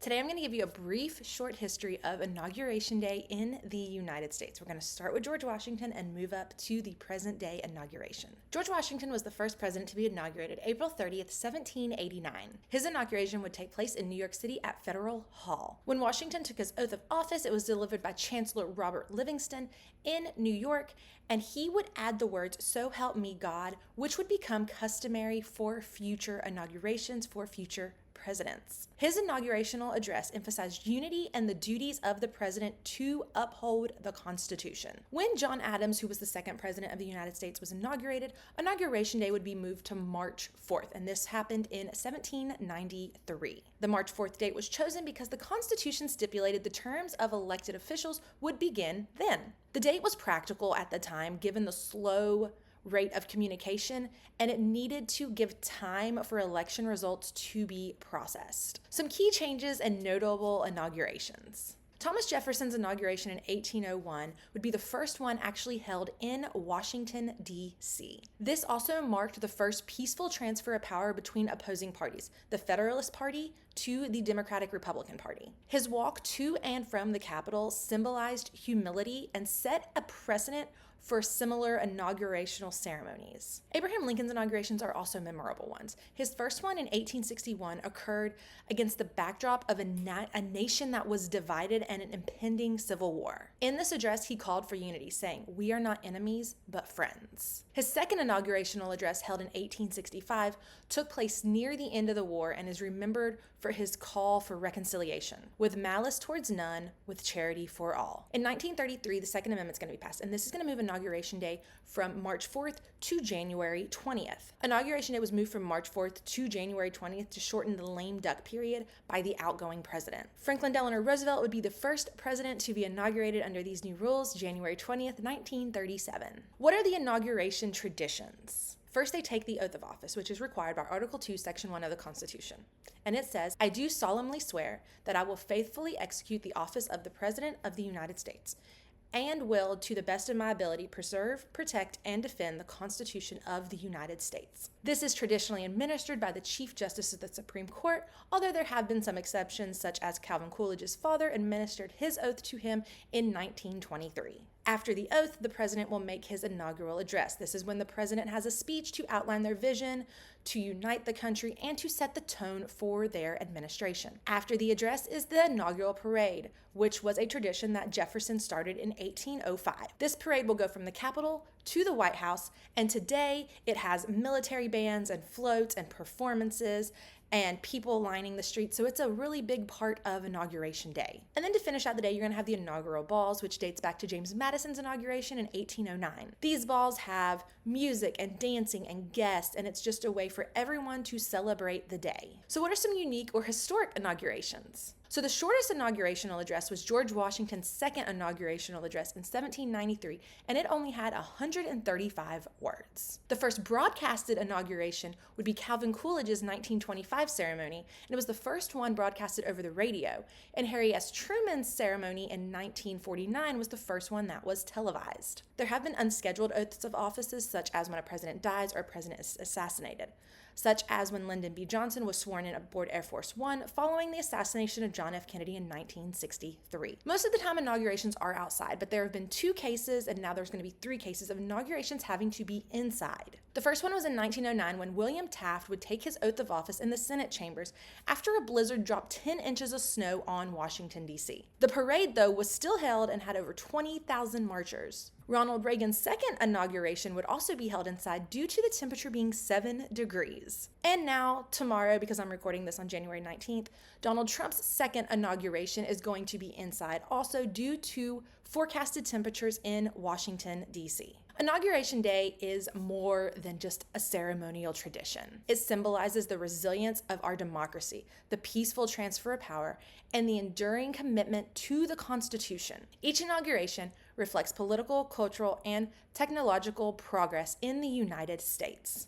Today I'm going to give you a brief, short history of Inauguration Day in the United States. We're going to start with George Washington and move up to the present day inauguration. George Washington was the first president to be inaugurated April 30th, 1789. His inauguration would take place in New York City at Federal Hall. When Washington took his oath of office, it was delivered by Chancellor Robert Livingston in New York, and he would add the words, "So help me God," which would become customary for future inaugurations for future presidents. His inaugurational address emphasized unity and the duties of the president to uphold the Constitution. When John Adams, who was the second president of the United States, was inaugurated, Inauguration Day would be moved to March 4th, and this happened in 1793. The March 4th date was chosen because the Constitution stipulated the terms of elected officials would begin then. The date was practical at the time, given the slow rate of communication, and it needed to give time for election results to be processed. Some key changes and notable inaugurations. Thomas Jefferson's inauguration in 1801 would be the first one actually held in Washington, D.C. This also marked the first peaceful transfer of power between opposing parties, the Federalist Party to the Democratic Republican Party. His walk to and from the Capitol symbolized humility and set a precedent for similar inaugurational ceremonies. Abraham Lincoln's inaugurations are also memorable ones. His first one in 1861 occurred against the backdrop of a nation that was divided and an impending civil war. In this address, he called for unity, saying, "We are not enemies, but friends." His second inaugurational address, held in 1865, took place near the end of the war and is remembered for his call for reconciliation, "with malice towards none, with charity for all." In 1933, the Second Amendment is going to be passed, and this is going to move Inauguration Day from March 4th to January 20th. Inauguration Day was moved from March 4th to January 20th to shorten the lame duck period by the outgoing president. Franklin Delano Roosevelt would be the first president to be inaugurated under these new rules, January 20th, 1937. What are the inauguration traditions? First, they take the oath of office, which is required by Article 2, Section 1 of the Constitution. And it says, "I do solemnly swear that I will faithfully execute the office of the President of the United States, and will, to the best of my ability, preserve, protect, and defend the Constitution of the United States." This is traditionally administered by the Chief Justice of the Supreme Court, although there have been some exceptions, such as Calvin Coolidge's father administered his oath to him in 1923. After the oath, the president will make his inaugural address. This is when the president has a speech to outline their vision, to unite the country, and to set the tone for their administration. After the address is the inaugural parade, which was a tradition that Jefferson started in 1805. This parade will go from the Capitol to the White House, and today it has military bands and floats and performances and people lining the streets, so it's a really big part of Inauguration Day. And then to finish out the day, you're going to have the inaugural balls, which dates back to James Madison's inauguration in 1809. These balls have music and dancing and guests, and it's just a way for everyone to celebrate the day. So what are some unique or historic inaugurations? So the shortest inaugurational address was George Washington's second inaugurational address in 1793, and it only had 135 words. The first broadcasted inauguration would be Calvin Coolidge's 1925 ceremony, and it was the first one broadcasted over the radio. And Harry S. Truman's ceremony in 1949 was the first one that was televised. There have been unscheduled oaths of offices, such as when a president dies or a president is assassinated, such as when Lyndon B. Johnson was sworn in aboard Air Force One following the assassination of John F. Kennedy in 1963. Most of the time, inaugurations are outside, but there have been 2 cases, and now there's going to be 3 cases of inaugurations having to be inside. The first one was in 1909 when William Taft would take his oath of office in the Senate chambers after a blizzard dropped 10 inches of snow on Washington, D.C. The parade, though, was still held and had over 20,000 marchers. Ronald Reagan's second inauguration would also be held inside due to the temperature being 7 degrees. And now, tomorrow, because I'm recording this on January 19th, Donald Trump's second inauguration is going to be inside, also due to forecasted temperatures in Washington, D.C. Inauguration Day is more than just a ceremonial tradition. It symbolizes the resilience of our democracy, the peaceful transfer of power, and the enduring commitment to the Constitution. Each inauguration reflects political, cultural, and technological progress in the United States.